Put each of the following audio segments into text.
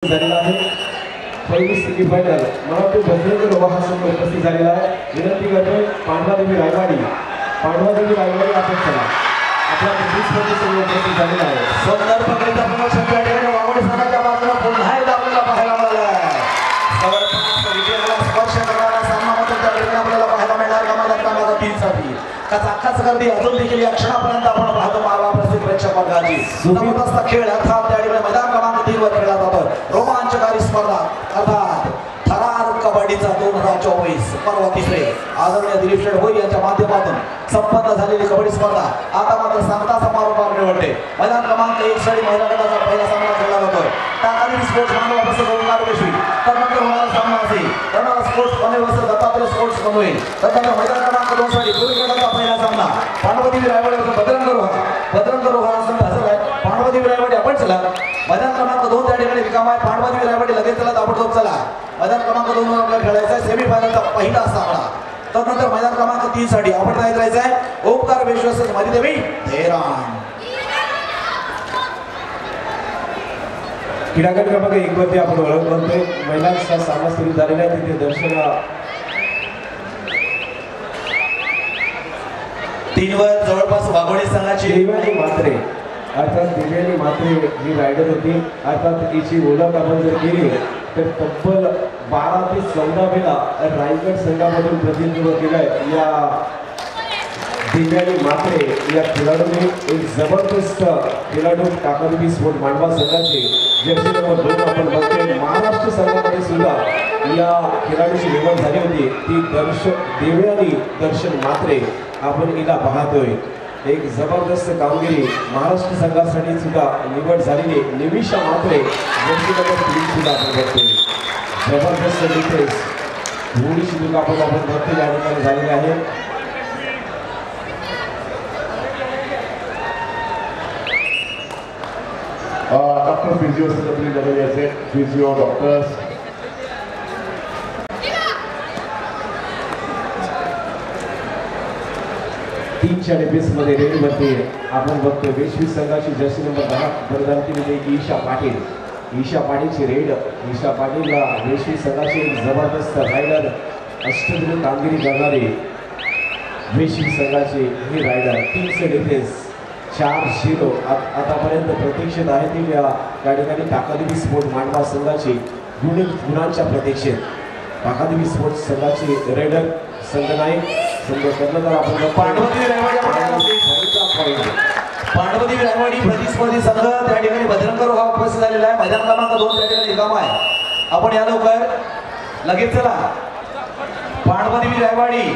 झालेला आहे। पहिली सेमीफायनल मला वाटतं बजरंग रोहा हा संघ उपस्थित झालेला आहे। विनंती करतोय पांडवादेवी रायवाडी आपण चला आपल्या मध्ये संघ उपस्थित झालेला आहे। सुंदर पकडीचा प्रमोशन त्या ठिकाणी वावडी संघाच्या बाजूला पुन्हा एकदा आपल्याला पाहायला मिळाला आहे। जबरदस्त विजयाला स्पर्श करणारा सामना मात्र त्या ठिकाणी आपल्याला पाहायला मिळणार क्रमांक 3 साठी कचाकच गर्दी अजून देखील या क्षणापर्यंत आपण पाहतो मावा प्रसिद्ध प्रेक्षक वर्गाची जबरदस्त खेळ अर्थात त्या ठिकाणी मैदान क्रमांक 3 वर खेळला जातो। रोमांचकारी स्पर्धा अर्थात थरार कबड्डीचा 2024 पर्व तिसरे आदरणीय दिलीप शेठ भोई यांच्या माध्यमातून संपन्न झालेली कबड्डी स्पर्धा आता मात्र सांगता समारोपाकडे वळते। मैदान क्रमांक 1 साठी महिला गटाचा पहिला सामना खेळला जातोय। टाकाली स्पोर्ट्स मांडवा वर्सेस ओंकार पेशवी त्यानंतर होणारा सामना असेल Karnataka sports Panvel versus Dattatray sports Panvel. त्यानंतर मैदान क्रमांक 2 साठी पुरुष गटाचा पहिला सामना पांडवदेवी रायवाडी वर्सेस बजरंग रोहा संघ हजर आहे। पांडवदेवी रायवाडी आपण चला मैदान क्रमांक 2 त्या ठिकाणी रिकामा आहे। पांडवदेवी रायवाडी लगेच चला ताबडतोब चला मैदान क्रमांक 2 वर आपल्याला खेळायचा आहे सेमीफायनलचा पहिला सामना। त्यानंतर मैदान क्रमांक 3 साठी आपण जायचं आहे ओंकार पेशवी वर्सेस मधुदेवी धैरान। क्रीडागट क्रमांक 1 वरती आपण ओळख करतोय। महिलांचा सामना सुरू झालेला आहे। तिथे दर्शना 3 वर जवळपास वाघोडे संघाची दिव्यानी मात्रे अर्थात दिव्यानी मात्रे ही रायडर होती। अर्थात तिची ओळख आपण जर केली तर तब्बल 12 ते 14 वेळा रायगड संघामधून प्रतिनिधित्व केलंय। या दिव्यानी मात्रे या खेळाडूने एक जबरदस्त खेळाडू टाकादेवी स्पोर्ट मांडवा संघाचे जर्सी नंबर 2 आपण बघतोय। महाराष्ट्र संघामध्ये सुद्धा या खेळाडूची निवड झाली होती। ती दिव्यानी दर्शन मात्रे आपण हिला पाहतोय। एक जबरदस्त कामगिरी महाराष्ट्र संघासाठी सुद्धा निवड झालेली निमिषा मात्रे जर्सी नंबर 3 सुद्धा आपण बघतोय। जबरदस्त डिफेन्स थोडीशी दुखापत आपण बघतोय या ठिकाणी झालेली आहे। डॉक्टर फिजिओ सेक्रेटरी झालेले असेल फिजिओ डॉक्टर्स टीमच्या डिफेन्स मध्ये रेडी वरती आपण बघतो वेशवी संघाची जर्सी नंबर 10 परिधान केलेली ईशा पाटीलची रेड ईशा पाटीलला वेशवी संघाची एक जबरदस्त रायडर अष्टदिनी कामगिरी करणारी वेशवी संघाची ही रायडर टीमचे डिफेन्स 4-0 आतापर्यंत प्रतीक्षेत आहे। त्या ठिकाणी टाकादेवी स्पोर्ट मांडवा संघाची गुणांच्या प्रतीक्षेत टाकादेवी स्पोर्ट्स संघाची रेडर संघनायक संघ कर्णधार आपण पांडवदेवी रायवाडी प्रतिस्पर्धी संघ त्या ठिकाणी बजरंग रोहा उपस्थित झालेला आहे। मैदान क्रमांक 2 त्या ठिकाणी रिकामा आहे। आपण या लवकर लगेच चला पांडवदेवी रायवाडी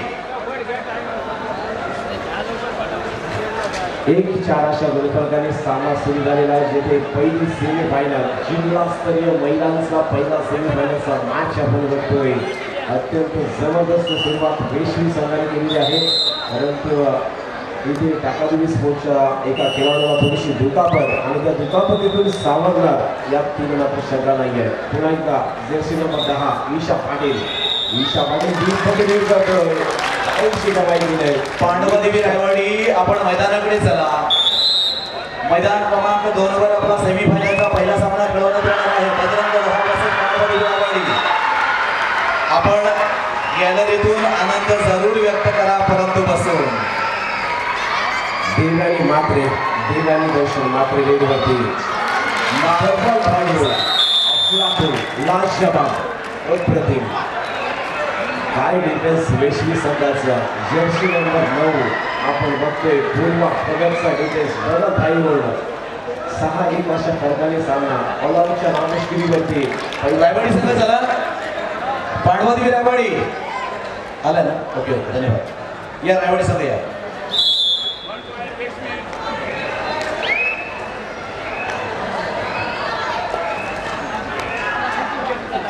1-4 अशा गुणफलकाने सामना सुरू झालेला आहे। जेथे पहिली सेमीफायनल जिल्हास्तरीय महिलांचा पहिला सेमीफायनलचा मॅच आपण बघतोय। अत्यंत जबरदस्त सुरुवात वेशवी संघाने केलेली आहे। परंतु इथे टाकादेवी स्पोर्ट्सच्या एका खेळाडूला थोडीशी दुखापत आणि त्या दुखापतीतून सावरणार यात तीन मात्र शंका नाही आहे। पुन्हा एकदा जर्सी नंबर 10 ईशा पाटील दीप करतोय। पांडवदेवी रायवाडी आपण मैदानाकडे चला मैदान क्रमांक 2 वर आपला सेमीफायनलचा पहिला सामना खेळवण्यात येणार आहे। बजरंग रोहा वर्सेस पांडवदेवी रायवाडी। आपण गॅलरीतून आनंद जरूर व्यक्त करा परंतु बसून देवानी दर्शन मात्रे रेडीवरती लाजवाब अप्रतिम काय डिफेन्स वेशवी संघाचा जर्सी नंबर 9 आपण बघतोय। पूर्व पगडचा डिफेन्स बरं थाईवर 6-1 अशा फरकाने सामना ऑलआउटच्या नामशगिरीवरती रायवाडी संघ चला पांडवदेवी रायवाडी आला ना ओके धन्यवाद। या रायवाडी संघ या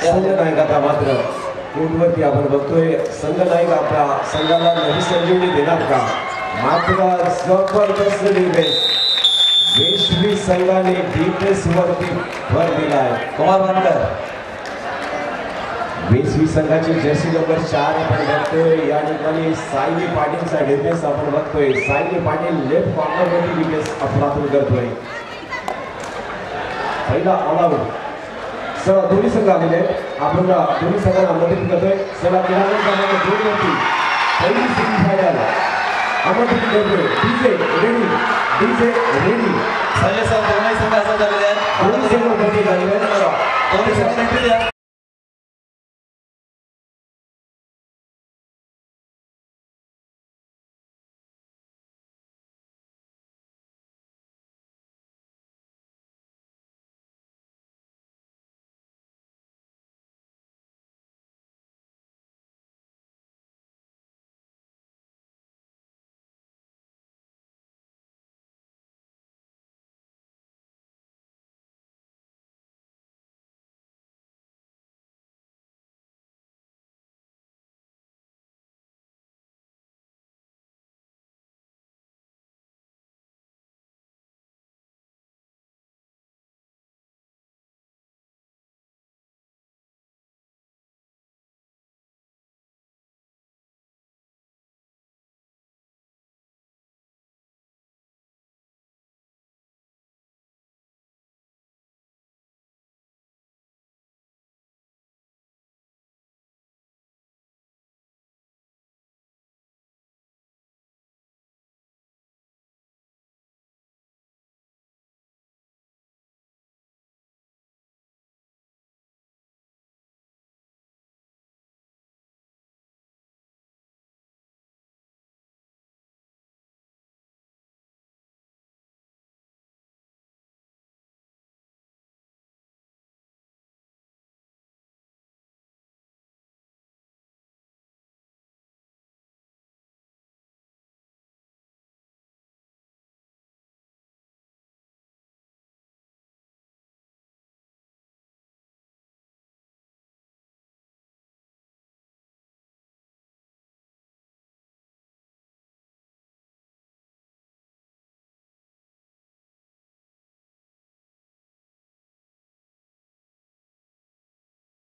संघनायकाचा मात्र कोर्टवरती आपण बघतोय। संघनायक आपल्या संघाला नवी संजीवनी देणार का? मात्र जबरदस्त डिफेन्स वेशवी संघाने डिफेन्स वरती भर दिलाय। कुमार वानकर वेशवी संघाची जर्सी नंबर 4 आपण बघतोय। या ठिकाणी सायली पाटीलचा डिफेन्स आपण बघतोय। सायली पाटील लेफ्ट कॉर्नर वरती डिफेन्स अफलातून करतोय। पहिला ऑल आउट चला दोन्ही संघ आलेले आहेत. आपण दोन्ही संघांना आमंत्रित करतोय. चला क्रीडांगण क्रमांक 2 वरती पहिली सेमीफायनल आमंत्रित करतोय. डीजे रेडी संजय सर दोन्ही संघ हजर झालेले आहेत. दोन्ही संघ उपस्थित झालेले आहेत. दोन्ही संघ एंट्री द्या.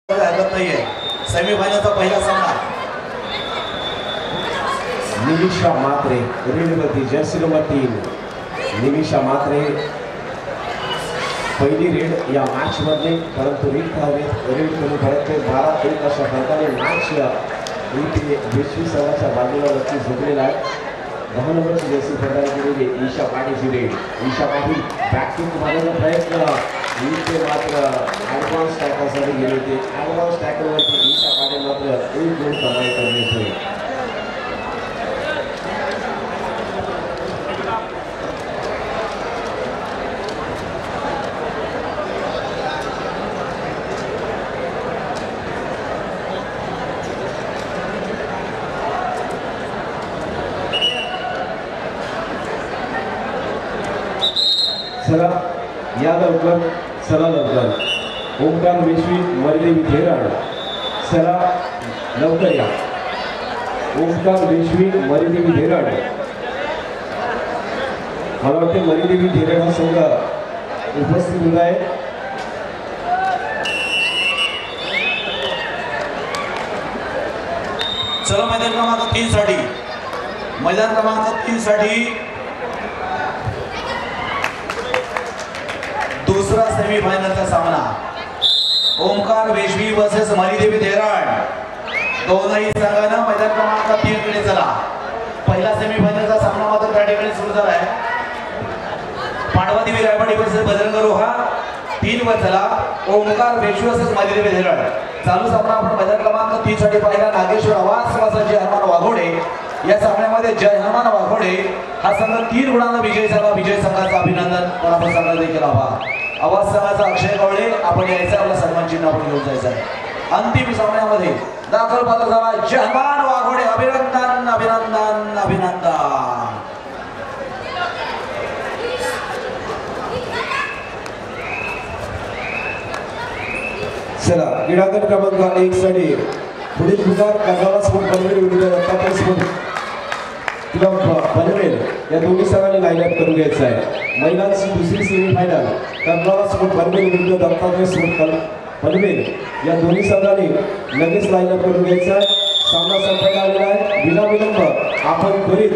हरकत नाहीये. सेमीफायनलचा पहिला सामना निमिषा मात्रे रेडवरती जर्सी नंबर 3 निमिषा मात्रे पहिली रेड या मॅच मध्ये, परंतु रेड करून परत 12-1 अशा प्रकारे मॅच इथे विश्वी संघाच्या बाजूला नक्की झोपलेला आहे. 10 नंबरची जर्सी प्रदान केलेली ईशा पाटीलची रेड. ईशा पाटील बॅटिंग मारण्याचा प्रयत्न इथे मात्र ॲडव्हान्स टॅकलसाठी गेले होते. ॲडव्हान्स टॅकलवरती ईशा पाटील मात्र 1 गोल कमाई करणे होते. चला या लवकर, चला लवकर. ओमकार विश्वी मरिदेवी धेराड, चला लवकर या. ओमकार विश्वी मरिदेवी धेराड. मला वाटते मरिदेवी धेराड हा संघ उपस्थित होत आहे. चला मैदान क्रमांक 3 साठी, मैदान क्रमांक 3 साठी दूसरा सेमीफायनलचा सामना ओमकार वेशवी वर्सेस मरिदेवी धेराड. दोनही संघांना मैदान क्रमांक 3 कडे चला. पहिला सेमीफायनलचा सामना मात्र त्या ठिकाणी सुरू झाला आहे. पांडवादेवी रायवाडी वर्सेस बजरंग रोहा 3 वर चला. ओमकार वेशवी वर्सेस मरिदेवी धेराड. चालू सामना आपण मैदान क्रमांक 3 साठी पाहिला. नागेश्वर आवाज जय हनुमान वाघोडे या सामन्यामध्ये जय हनुमान वाघोडे हा संघ 3 गुणांना विजयी झाला. विजय संघाचा अभिनंदन. पण आपण संघाला देखील आवाज संघाचा अक्षय कवळे आपण यायचं, आपला सन्मान चिन्ह आपण घेऊन जायचं आहे. अंतिम सामन्यामध्ये दाखल पात्र झाला जय हनुमान वाघोडे. अभिनंदन अभिनंदन अभिनंदन. चला क्रीडांगण क्रमांक 1 साठी पुढील पुकार कर्नाला स्पोर्ट पनवेल विरुद्ध दत्तात्रय स्पोर्ट क्लब पनवेल या दोन्ही संघांनी लाईन अप करून घ्यायचं आहे. महिलांची दुसरी सेमीफायनल कर्नाला स्पोर्ट पनवेल विरुद्ध दत्तात्रय स्पोर्ट क्लब पनवेल या दोन्ही संघांनी लगेच लाईन अप करून घ्यायचं आहे. सामना संपायला आलेला आहे. विनाविलंब आपण त्वरित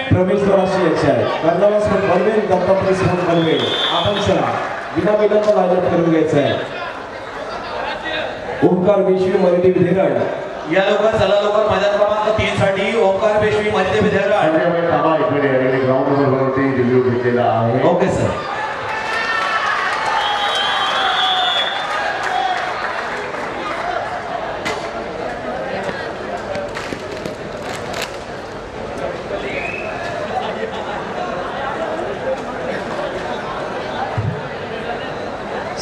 प्रवेशद्वाराशी यायचे आहे. कर्नाला स्पोर्ट पनवेल दत्तात्रय स्पोर्ट पनवेल आपण चला विनाविलंब लाईन अप करून घ्यायचं आहे. ओंकार पेशवी मरिदेवी धेरण या लवकर चला लवकर मैदान क्रमांक 3 साठी ओंकार पेशवी मरिदेवी धेरण संजय थांबा इकडे या ठिकाणी ग्राउंड नंबरवरती रिव्ह्यू घेतलेला आहे. Okay sir.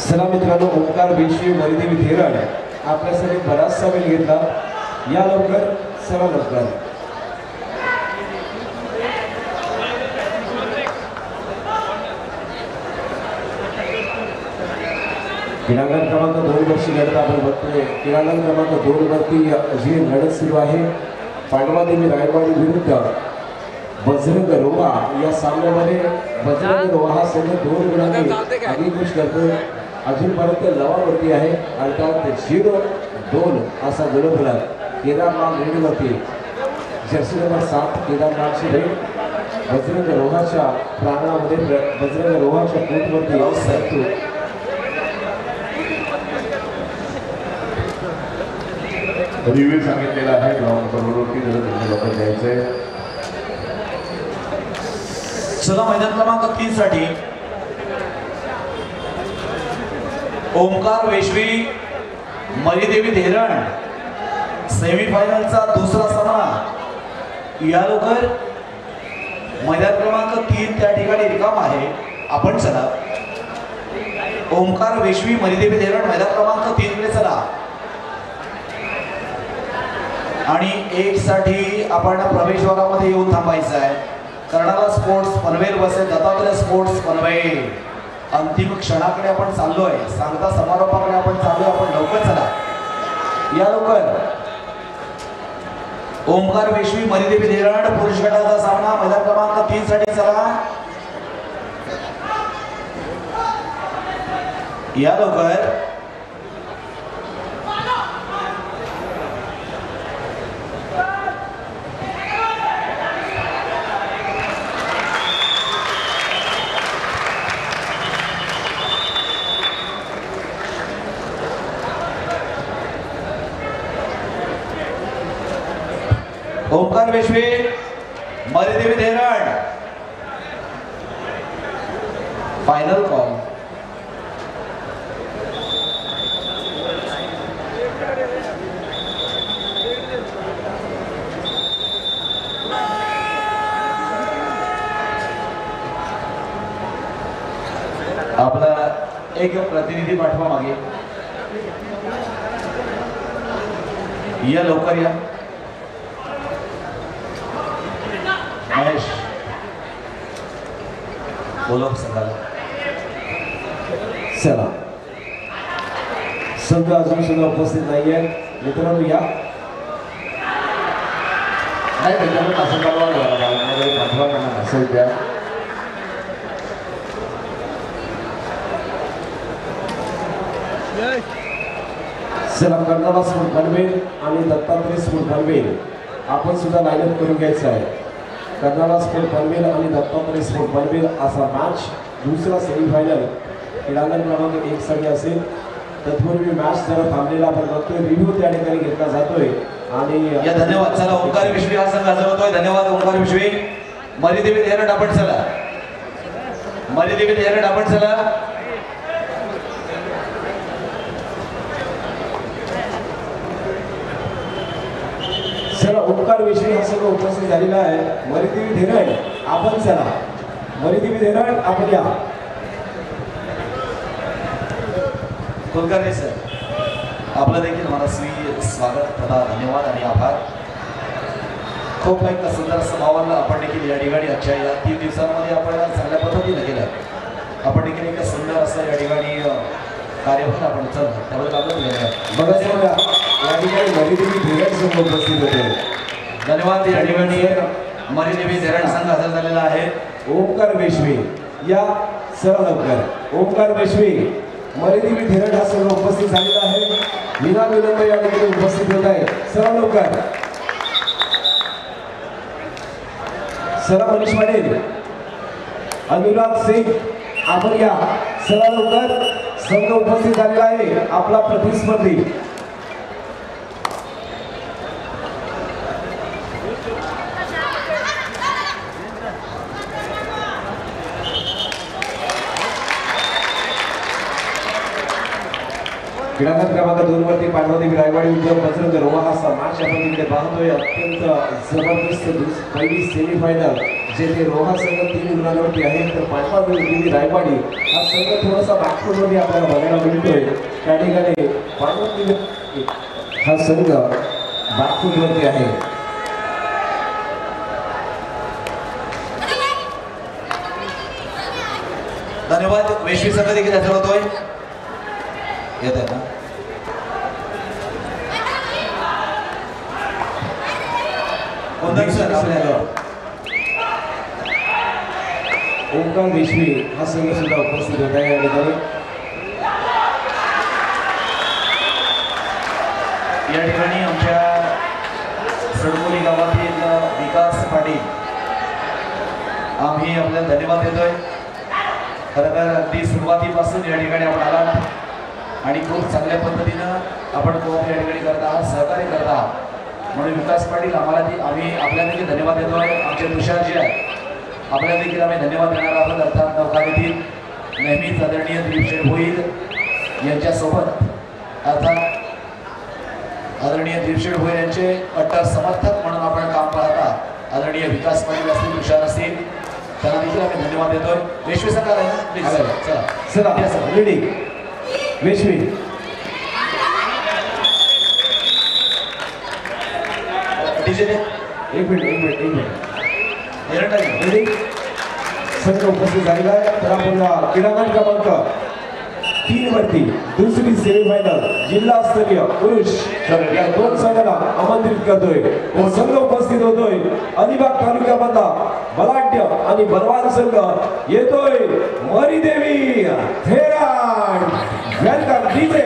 चला मित्रांनो, ओंकार पेशवी मरिदेवी धेरण आपल्यासाठी बराचसा वेळ घेतला. या लवकर, चला लवकर. क्रीडांगण क्रमांक 2 वरची लढत आपण बघतोय. क्रीडांगण क्रमांक 2 वरती जी लढत सुरू आहे, पांडवादेवी रायवाडी विरुद्ध बजरंग रोहा. या सामन्यामध्ये बजरंग रोहा हा संघ 2 गुणांनी आगीकुश करतोय. अजूनपर्यंत लवावरती आहे, अर्थात 0-2 असा गोलफलक. केदारनाथ रेडीवरती जर्सी नंबर 7 केदारनाथची रेड बजरंग रोहाच्या प्रांगणामध्ये बजरंग रोहाच्या कोर्टवरती सरतो. रिव्ह्यू सांगितलेला आहे ग्राउंड नंबरवरती जर तुम्ही लवकर द्यायचंय. चला मैदान क्रमांक 3 साठी ओंकार पेशवी मरिदेवी धेरण सेमीफायनलचा दुसरा सामना. या लवकर मैदान क्रमांक 3 त्या ठिकाणी रिकाम आहे. आपण चला ओंकार पेशवी मरिदेवी धेरण मैदान क्रमांक 3 कडे चला. आणि 1 साठी आपण प्रवेशद्वारामध्ये येऊन थांबायचं आहे. कर्नाला स्पोर्ट्स पनवेल बसेल दत्तात्रय स्पोर्ट्स पनवेल. अंतिम क्षणाकडे आपण चाललोय, सांगता समारोपाकडे आपण चाललोय. आपण लवकर चला, या लवकर. ओंकार पेशवी मरिदेवी धेरण पुरुष गटाचा सामना मैदान क्रमांक 3 साठी चला, या लवकर. ओंकार पेशवी मरिदेवी धेरण फायनल कॉल. आपला एक प्रतिनिधी पाठवा मागे, या लवकर या. महेश बोलो संघाला. चला, संघ अजून सुद्धा उपस्थित नाहीये मित्रांनो. या नाही त्याच्यामुळे असं पाठवा त्यांना मेसेज द्या. चला, कर्नाला स्पोर्ट पनवेल आणि दत्तात्रय स्पोर्ट पनवेल आपण सुद्धा लाईनअप करून घ्यायचं आहे. कर्नाला स्पोर्ट पनवेल आणि दत्तात्रय स्पोर्ट पनवेल असा मॅच दुसरा सेमीफायनल क्रीडांगण क्रमांक 1 साठी असेल. तत्पूर्वी मॅच जरा थांबलेला आपण बघतोय, रिव्ह्यू त्या ठिकाणी घेतला जातोय. आणि या धन्यवाद. चला, ओंकार पेशवी हा संघ हजर होतोय. धन्यवाद ओंकार पेशवी. मरिदेवी धेरण आपण चला, मरिदेवी धेरण आपण चला. चला, ओंकार पेशवी हा संघ उपस्थित झालेला आहे. मरिदेवी धेरण आपण चला, मरिदेवी धेरण आपण या. कुलकर्णी सर, आपलं देखील मनस्वी स्वागत तथा धन्यवाद आणि आभार. खूप एक सुंदर समावल आपण देखील या ठिकाणी आजच्या या 3 दिवसांमध्ये आपण चांगल्या पद्धतीने केलं. आपण देखील एक सुंदर असं या ठिकाणी कार्यभार आपण उचललं, त्याबद्दल आपलं धन्यवाद. बघा सर, या ठिकाणी मरिदेवी धेरण संघ उपस्थित होते. धन्यवाद. या ठिकाणी मरिदेवी धेरण संघ हजर झालेला आहे. ओंकार पेशवी या, चला लवकर. ओंकार पेशवी मरिदेवी धेरण हा संघ उपस्थित झालेला आहे. विना विलंब या ठिकाणी उपस्थित होत आहे. चला लवकर. चला, मनीष पाटील, अनुराग सिंग आपण या. चला लवकर, संघ उपस्थित झालेला आहे. आपला प्रतिस्पर्धी क्रीडांगण क्रमांक 2 वरती पांडवदेवी रायवाडी उद्योग बजरंग रोहा हा समाज आपण तिकडे पाहतोय. अत्यंत जबरदस्त पहिली सेमीफायनल जेथे रोहा संघ 3 गुणांवरती आहे तर पांडवदेवी रायवाडी हा संघ थोडासा बॅकफुटमध्ये आपल्याला बघायला मिळतोय. त्या ठिकाणी पांडवदेवी हा संघ बॅकफुटवरती आहे. धन्यवाद. वेशवी संघ देखील हजर होतोय. येत आहे ना सर आपल्याला ओंकार वेशवी हा संघ सुद्धा उपस्थित होत आहे. या ठिकाणी आमच्या सडकोली गावातील विकास पाटील आम्ही आपल्याला धन्यवाद देतोय. खरं तर अगदी सुरुवातीपासून या ठिकाणी आपण आलात आणि खूप चांगल्या पद्धतीनं आपण कोऑप या ठिकाणी करत आहात, सहकार्य करत आहात. म्हणून विकास पाटील आम्ही आपल्याला देखील धन्यवाद देतोय. आमचे तुषारजी आहेत आपल्याला देखील आम्ही धन्यवाद देणार आहोत. अर्थात नौकारीतील नेहमीच आदरणीय दिलीप भोईर यांच्यासोबत अर्थात आदरणीय दिलीप भोईर यांचे कट्टर समर्थक म्हणून आपण काम पाहता. आदरणीय विकास पाटील असतील, तुषार असतील, त्यांना देखील आम्ही धन्यवाद देतोय. वेशवी संघ आहे ना प्लीज चला रेडी वेशवी एक मिनिट रेडी संघ उपस्थित झालेला आहे. तर आपण क्रीडांगण क्रमांक 3 वरती दुसरी सेमीफायनल जिल्हास्तरीय पुरुष या 2 संघाला आमंत्रित करतोय. संघ उपस्थित होतोय अलिबाग तालुक्यामधला बलाढ्य आणि बलवान संघ येतोय मरीदेवी थेराड. Welcome DJ.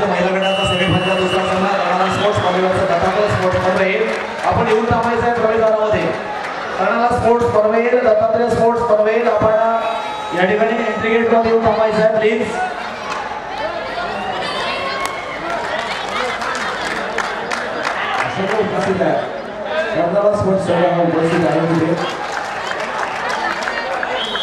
महिला गटाचा सेमीफायनलचा दुसरा संघ कर्नाल स्पोर्ट्स पनवेलचा दत्तात्रय स्पोर्ट्स पनवेल. आपण येऊन थांबायचं आहे प्रवेशद्वारामध्ये. Karnal sports Panvel, Dattatray sports Panvel. आपण या ठिकाणी एंट्री गेट मध्ये येऊन थांबायचं आहे प्लीज. उपस्थित आहे कर्नाल स्पोर्ट्स संघ उपस्थित आहे. तिथे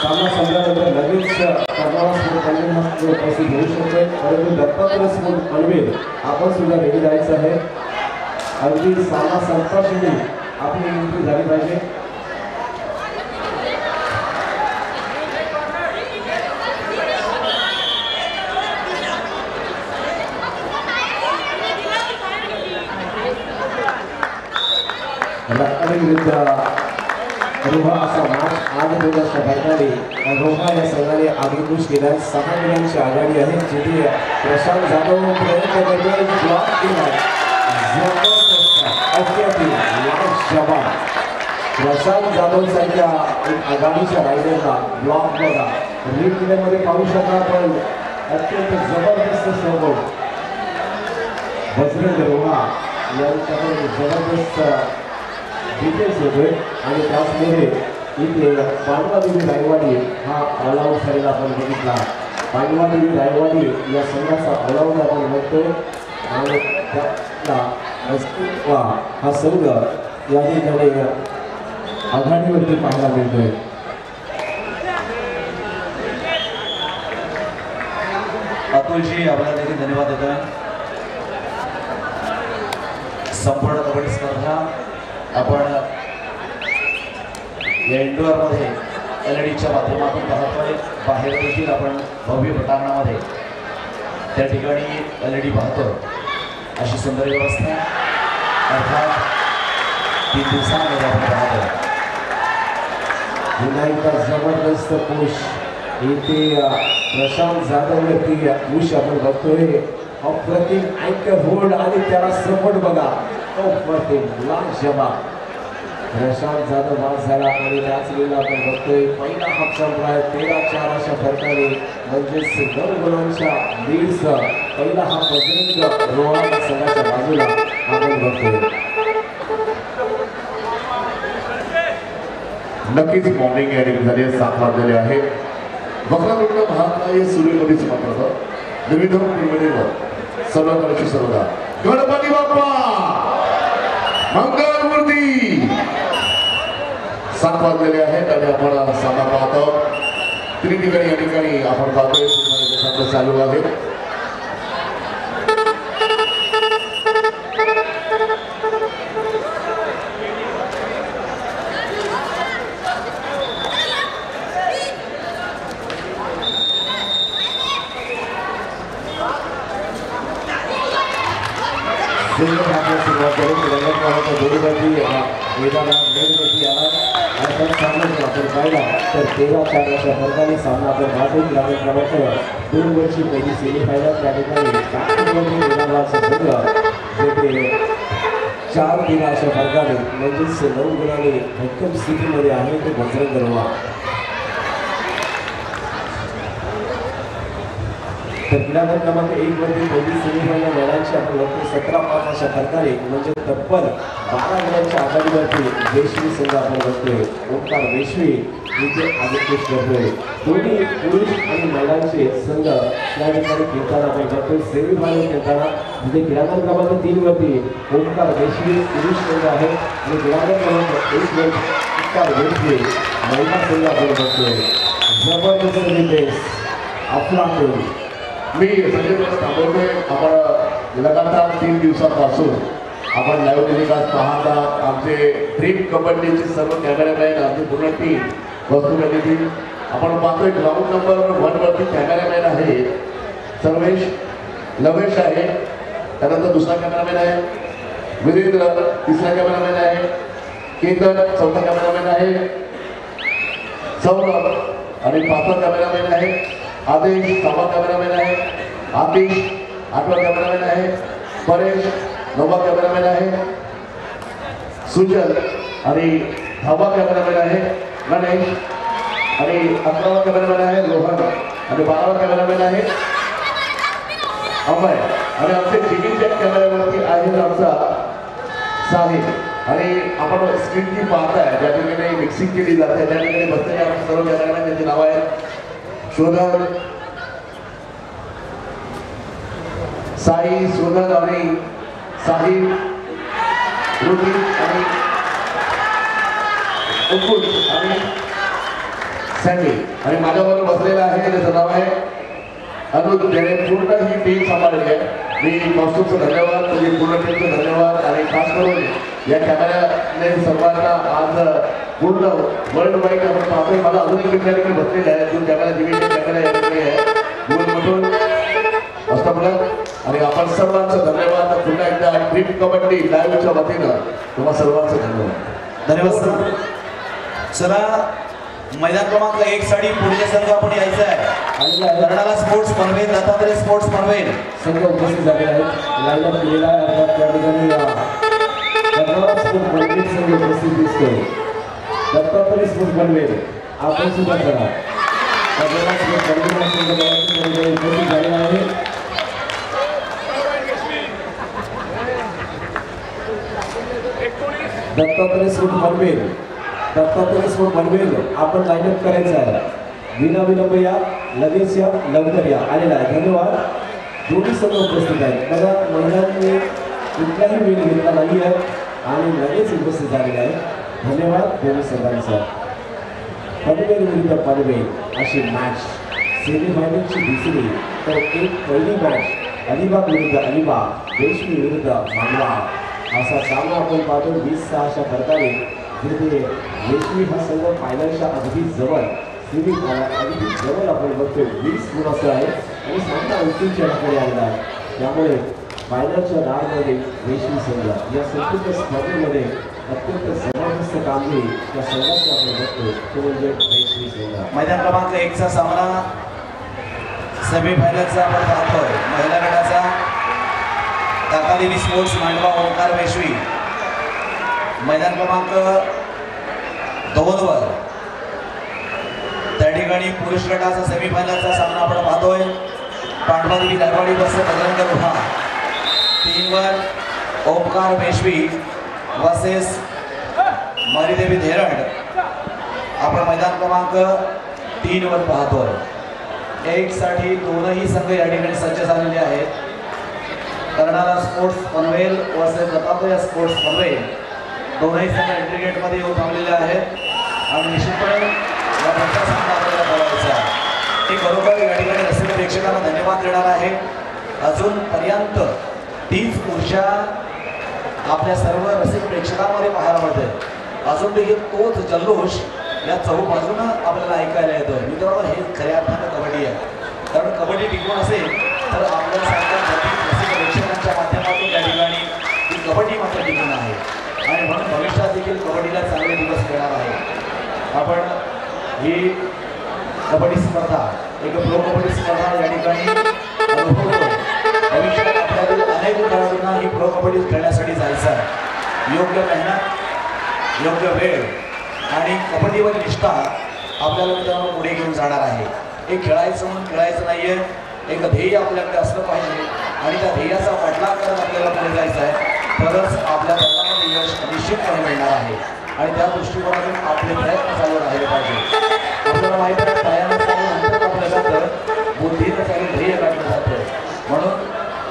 सामना संपल्यानंतर लगेच कर्नाल स्पोर्ट्स पनवेल उपस्थित होऊ शकते. परंतु दत्तात्रय स्पोर्ट्स पनवेल आपण सुद्धा रेडी जायचं आहे. अगदी सामना संपताक्षणी आपली एंट्री झाली पाहिजे. विरुद्ध रोहा असा मॅच आज दिवसच्या मैदानी रोहा या संघाने आगेकूच केला. 6 गुणांची आघाडी आहे. जिथे प्रशांत जाधव प्रयत्न करतोय, ब्लॉक केला. जबरदस्त अत्यंत लाजवाब प्रशांत जाधव सारख्या आघाडीच्या रायडरला ब्लॉक बघा रीड केल्यामध्ये पाहू शकता. पण अत्यंत जबरदस्त सहयोग बजरंग रोहा यांच्याकडे जबरदस्त डिटेल्स होतोय. आणि त्याचमध्ये इथे पांडवादेवी रायवाडी हा ऑलआउट झालेला आपण बघितला. पांडवादेवी रायवाडी या संघाचा ऑलआउट आपण बघतोय. आणि त्याला हा संघ या ठिकाणी आघाडीवरती पाहायला मिळतोय. अतुलजी आपल्याला देखील धन्यवाद देतोय. संपूर्ण कबड्डी स्पर्धा आपण या इंडोअरमध्ये LED माध्यमातून पाहतोय. बाहेर देखील आपण भव्य पटांगणामध्ये त्या ठिकाणी LED पाहतो. अशी सुंदर व्यवस्था अर्थात 3 दिवसांमध्ये आपण पाहतो. पुन्हा एकदा जबरदस्त पुश इथे प्रशांत जाधववरती पुश आपण बघतोय. अप्रतिम अँकर होल्ड आणि त्याला सपोर्ट बघा. अप्रतिम लाजवाब प्रशांत जाधव बाद झाला आणि त्याच वेळेला आपण बघतोय पहिला हाफ संपलाय 13-4 अशा फरकाने म्हणजेच 9 गुणांच्या लीडसह पहिला हा बजरंग रोहाणा संघाच्या बाजूला आपण बघतोय. नक्कीच मॉर्निंग या ठिकाणी झाली आहे. 7 वाजलेले आहे. वक्रतुंड महाकाय सूर्यकोटीच मात्र विविध सर्वकाळची सर्वदा गणपती बाप्पा मंगलमूर्ती. 7 वाजलेले आहेत आणि आपण सामना पाहतो. तीन ठिकाणी या ठिकाणी आपण पाहतोय चालू आहे. सुरुवात करून दोन्हीवरती मैदानात मेनवरती आला आणि पण सामना जर आपण पाहिला तर 13-4 अशा फरकाने सामना आपण पाहतो. ग्रामीण क्रमांक 2 वरची पहिली सेमीफायनल त्या ठिकाणी मैदानाचं संघ जेथे 4-3 अशा फरकाने म्हणजेच 9 गुणाने भक्कम स्थितीमध्ये आहे ते बजरंग रोहा. तर क्रीडागट क्रमांक 1 वरती पहिली सेमीफायनल लढाईची आपण बघतो 17-5 अशा फरकाने म्हणजे तब्बल 12 गुणांच्या आघाडीवरती वेशवी संघ आपण बघतोय. ओंकार वेशवी इथे आदित्य करतोय. दोन्ही पुरुष आणि महिलांचे संघ त्या ठिकाणी खेळताना आपण बघतोय. सेमीफायनल खेळताना म्हणजे क्रीडागट क्रमांक 3 वरती ओंकार वेशवी पुरुष संघ आहे आणि क्रीडागट क्रमांक 1 वर ओंकार वेशवी महिला संघ आपण बघतोय. जबरदस्त रितेश अफलातून मी संजय थांबवतोय. आपण लगातार 3 दिवसापासून आपण लाईव्ह टेलिकास्ट पाहता. आमचे ड्रीम कबड्डीचे सर्व कॅमेरामॅन आमची पूर्ण टीम वस्तू आपण पाहतोय. ग्राउंड नंबर 1 वरती कॅमेरामॅन आहे सर्वेश लवेश आहे. त्यानंतर दुसरा कॅमेरामॅन आहे वीरेंद्र. तिसरा कॅमेरामॅन आहे केतन. चौथा कॅमेरामॅन आहे सौरभ आणि 5वा कॅमेरामॅन आहे आदेश. 6वा कॅमेरामॅन आहे आतिश. 8वा कॅमेरामॅन आहे परेश. 9वा कॅमेरामॅन आहे सुजल आणि 10वा कॅमेरामॅन आहे गणेश आणि 11वा कॅमेरामॅन आहे रोहन आणि 12वा कॅमेरामॅन आहे अमय आणि आमचे टीव्हीच्या कॅमेऱ्यावरती आहे आमचा साहिल. आणि आपण स्क्रीनची पाहताय ज्या ठिकाणी मिक्सिंग केली जाते त्या ठिकाणी बसलेले आपण सर्व कॅमेरामॅन त्यांची नाव आहेत शोधन साई शोधन आणि साहिल रुटी आणि उकुल आणि सँडी. आणि माझ्याबरोबर बसलेला आहे त्याचं नाव आहे अनुज. ज्याने पूर्ण ही टीम सांभाळली आहे. मी कौस्तुभचं धन्यवाद तुझी पूर्ण टीमचं धन्यवाद आणि खास करून या कॅमेऱ्याने सर्वांना आज पूर्ण वर्ल्ड वाईड आपण पाहतोय. मला अजून एक ठिकाणी बसलेले आहे जो कॅमेरा डिव्हिजन कॅमेरा या ठिकाणी आहे गोलमधून अष्टपलक. आणि आपण सर्वांचं धन्यवाद. पुन्हा एकदा ड्रीम कबड्डी लाईव्हच्या वतीनं तुम्हा सर्वांचं धन्यवाद. धन्यवाद सर. चला मैदान क्रमांक 1 साठी पुढचे संघ आपण यायचं आहे. कर्नाला स्पोर्ट्स पनवेल दत्तात्रय स्पोर्ट्स पनवेल संघ उपस्थित झाले आहेत. लाईनअप केलेला आहे. अर्थात त्या ठिकाणी कर्नाला स्पोर्ट्स पनवेल संघ उपस्थित दिसतोय. दत्तात्रय स्पोर्ट्स पनवेल आपण सुद्धा करा. कर्नाला स्पोर्ट्स पनवेल संघ उपस्थित झालेला आहे. दत्तात्रय स्पोर्ट्स पनवेल दत्तात्रय स्पोर्ट्स पनवेल आपण लाईनअप करायचं आहे. विनाविलंब या लगेच या लवकर या आलेला आहे. धन्यवाद. दोन्ही संघ उपस्थित आहेत. बघा महिलांनी कुठलाही वेळ घेतला नाही आहे आणि लगेच उपस्थित झालेला आहे. धन्यवाद दोन्ही संघांचा. पनवेल विरुद्ध पनवेल अशी मॅच सेमीफायनलची दुसरी तर एक पहिली मॅच अलिबाग विरुद्ध अलिबाग रेशमी विरुद्ध मांडवा असा सामना आपण पाहतो. 20-6 अशा फरकाने जिथे रेशमी हा संघ फायनलच्या अगदी जवळ अगदी जवळ आपण बघतोय 20 गुणांसह आहे आणि सामना अंतिम क्षणाकडे आलेला आहे. त्यामुळे फायनलच्या दारमध्ये रेशमी संघ या संपूर्ण स्पर्धेमध्ये अत्यंत जबरदस्त कामगिरी त्या संघाची आपण बघतोय तो म्हणजे रेशमी संघ. मैदान क्रमांक 1 चा सामना सेमीफायनलचा आपण पाहतोय. महिला गटाचा ताकादेवी स्पोर्ट्स मांडवा ओंकार वेशवी मैदान क्रमांक 2 वर. त्या ठिकाणी पुरुष गटाचा सेमीफायनलचा सामना आपण पाहतोय. पांडवादेवी दारवाडी वर्सेस बजरंग गुहा. 3 वर ओंकार वेशवी वर्सेस मरीदेवी धेरड आपण मैदान क्रमांक 3 वर पाहतोय. 1 साठी दोनही संघ या ठिकाणी सज्ज झालेले आहेत. Karnala sports Panvel versus Dattatray sports Panvel दोनही संघ इंटरगेटमध्ये येऊन थांबलेले आहेत आणि निश्चितपणे या मोठ्या सामना आपल्याला बघायचा आहे. ते बरोबर या ठिकाणी रसिक प्रेक्षकांना धन्यवाद देणार आहे. अजूनपर्यंत तीच ऊर्जा आपल्या सर्व रसिक प्रेक्षकांमध्ये पाहायला मिळते. अजून देखील तोच जल्लोष या चहूबाजूनं आपल्याला ऐकायला येतोय. मित्रांनो, हे खऱ्या अर्थानं कबड्डी आहे. कारण कबड्डी टिकून असेल तर आपल्यासारख्या रसिक प्रेक्षकांच्या माध्यमातून त्या ठिकाणी ही कबड्डी मात्र टिकून आहे आणि म्हणून भविष्यात देखील कबड्डीला चांगले दिवस येणार आहे. आपण ही कबड्डी स्पर्धा एक प्रो कबड्डी स्पर्धा या ठिकाणी अनुभवतो. भविष्यात आपल्यातील अनेक खेळाडूंना ही प्रो कबड्डी खेळण्यासाठी जायचं आहे. योग्य मेहनत, योग्य वेळ आणि कबड्डीवर निष्ठा आपल्याला मित्रांनो पुढे घेऊन जाणार आहे. हे खेळायचं म्हणून खेळायचं नाहीये. एक ध्येय आपल्याकडे असलं पाहिजे आणि त्या ध्येयाचा पाठलाग करत आपल्याला पुढे जायचं आहे. तरच आपल्या जगामध्ये यश निश्चितपणे मिळणार आहे आणि त्या दृष्टिकोनातून आपले प्रयत्न चालू राहिले पाहिजे. आपल्याला माहिती आहे पायानं चालून अंतर कापलं जातं, बुद्धीनं चालून ध्येय काढलं जातं. म्हणून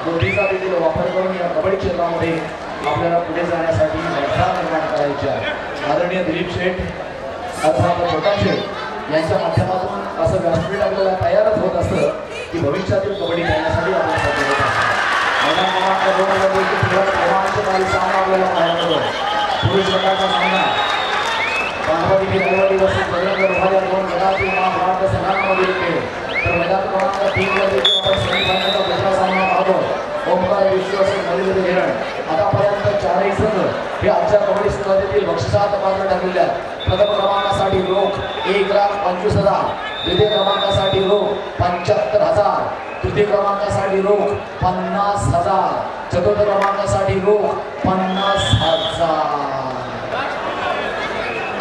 बुद्धीचा देखील वापर करून या कबड्डी क्षेत्रामध्ये आपल्याला पुढे जाण्यासाठी अडथळा निर्माण करायची आहे. आदरणीय दिलीप शेठ अर्थात छोटा शेठ यांच्या माध्यमातून असं व्यासपीठ आपल्याला तयारच होत असतं की भविष्यातील कबड्डी खेळण्यासाठी आपल्याला सज्ज होत असतं. मैदान क्रमांक 2 वर रोमांचकारी सामना आपल्याला पाहायला मिळतो. पुरुष गटाचा सामना पांडवादेवी दारवाडी वर्सेस बजरंग गुहा या दोन गटातील भारत संघांमध्ये खेळ. तर मैदान क्रमांक 3 वर देखील आपण सेमीफायनलचा दुसरा सामना पाहतो. ओंकार वेशवी वर्सेस मरीदेवी धेरड. आतापर्यंत 4ही संघ हे आजच्या कबड्डी स्पर्धेतील बक्षिसात पात्र ठरलेले आहेत. प्रथम क्रमांकासाठी रोख 1,25,000, द्वितीय क्रमांकासाठी रोख 75,000, तृतीय क्रमांकासाठी रोख 50,000, चतुर्थ क्रमांकासाठी रोख 50,000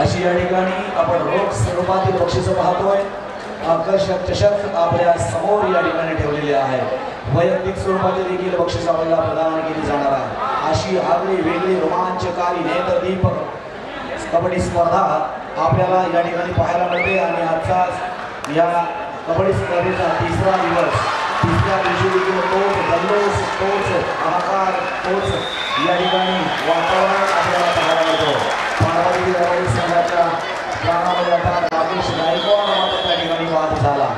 अशी या ठिकाणी आपण रोख स्वरूपातील बक्षिसं पाहतोय. आकर्षक चषक आपल्या समोर या ठिकाणी ठेवलेले आहे. वैयक्तिक स्वरूपाचे देखील बक्षीस आपल्याला प्रदान केली जाणार आहे. अशी आगळी वेगळी रोमांचकारी नेत्रदीपक कबड्डी स्पर्धा आपल्याला या ठिकाणी पाहायला मिळते आणि आजचा या कबड्डी स्पर्धेचा तिसरा दिवस. तिसऱ्या दिवशी देखील तोच जल्लोष, तोच आकार, तोच या ठिकाणी वातावरण आपल्याला पाहायला मिळतो. पांडवादेवी दारवाडी संघाच्या प्राणामध्ये अर्थात राकेश गायकवाड मात्र त्या ठिकाणी बाद झाला.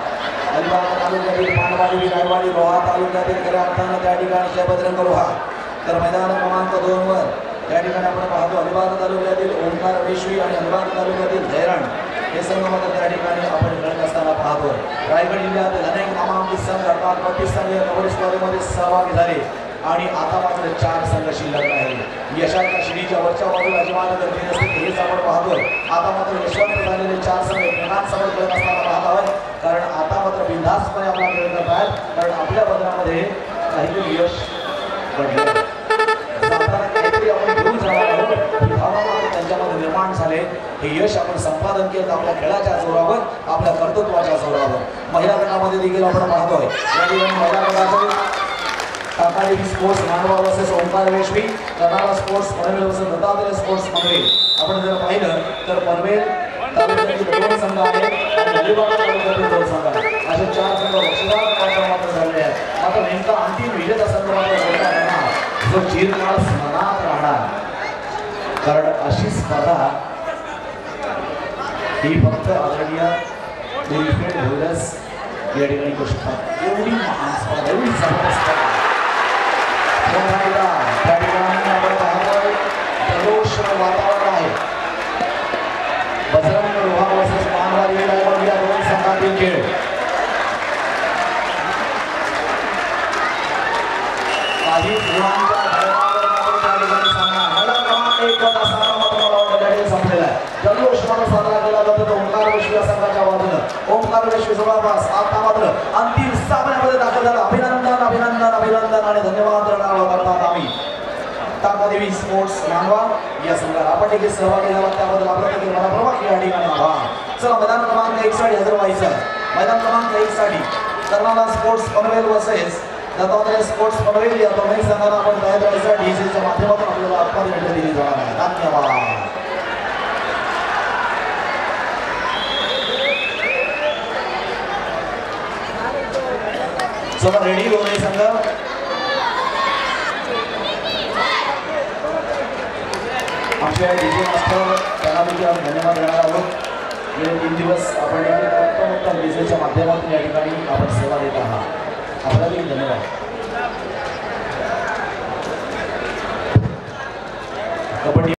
अलिबाग तालुक्यातील पांडवादेवी दारवाडी रोहा तालुक्यातील खऱ्या अर्थानं त्या ठिकाणी बजरंग गुहा. तर मैदान क्रमांक 2 वर त्या ठिकाणी आपण पाहतो अलिबाग तालुक्यातील ओंकार वेशवी आणि अलिबाग तालुक्यातील धैरण हे संघ मात्र त्या ठिकाणी आपण खेळत असताना पाहतो. रायगड जिल्ह्यातील अनेक नामांकित संघ अर्थात 32 संघ या कबड्डी स्पर्धेमध्ये सहभागी झाले आणि आता मात्र 4 संघ शिल्लक राहिले. यशाच्या शिडीच्या वरच्या बाजूला अजिबात गर्दी नसते हेच आपण पाहतोय. आता मात्र यशवंत झालेले 4 संघ एकमेकांसमोर खेळत असताना पाहत आहोत. कारण आता मात्र बिनधास्तपणे आपला खेळ करत आहेत. कारण आपल्या बदलामध्ये काहीतरी यश पडलं. काहीतरी आपण घेऊन जाणार आहोत ही भावना त्यांच्यामध्ये निर्माण झाले. हे यश आपण संपादन केलं आपल्या खेळाच्या जोरावर, आपल्या कर्तृत्वाच्या जोरावर. महिला गटामध्ये देखील आपण पाहतोय या ठिकाणी महिला गटाचं ताकादेवी स्पोर्ट्स मांडवा वर्सेस ओंकार वेशवी, Karnala sports Panvel versus Dattatray sports Panvel. आपण जर पाहिलं तर पनवेल तालुक्यातील 2 संघ आहेत आणि अलिबाग तालुक्यातील 2 संघ आहेत. असे 4 संघ बक्षिसात मात्र झालेले आहेत. मात्र नेमका अंतिम विजेता संघ मात्र कोणता राहणार जो चिरकाळ स्मरणात राहणार. कारण अशी स्पर्धा ही फक्त आदरणीय दिलीप भोईरस या ठिकाणी करू शकतात. एवढी महान स्पर्धा, एवढी जबरदस्त स्पर्धा त्या ठिकाणी आपण पाहतोय जल्लोष वातावरण आहे. मात्र साजरा केला जातो तो ओंकार विश्व संघाच्या बाजूनं ओंकार विश्व जवळपास आता मात्र अंतिम सामन्यामध्ये दाखल झाला अभिनंदन अभिनंदन अभिनंदन आणि धन्यवाद करतात आम्ही ताकादेवी स्पोर्ट्स नांदवा या संघाला आपण देखील सहभागी झाला त्याबद्दल आपलं देखील मनपूर्वक या ठिकाणी आभार चला मैदान क्रमांक 1 साठी हजर व्हायचं मैदान क्रमांक 1 साठी Karnataka sports Panvel versus Dattatray sports Panvel या दोन्ही संघांना आपण तयार करायचं डीजेच्या माध्यमातून आपल्याला आत्महत्या भेट दिली जाणार आहे धन्यवाद चला रेडी दोन्ही संघ आमच्या डीजे मास्टर त्यांना देखील आम्ही धन्यवाद देणार आहोत गेले 3 दिवस आपण उत्तम डीजेच्या माध्यमातून या ठिकाणी आपण सेवा देत आहात आपल्याला देखील धन्यवाद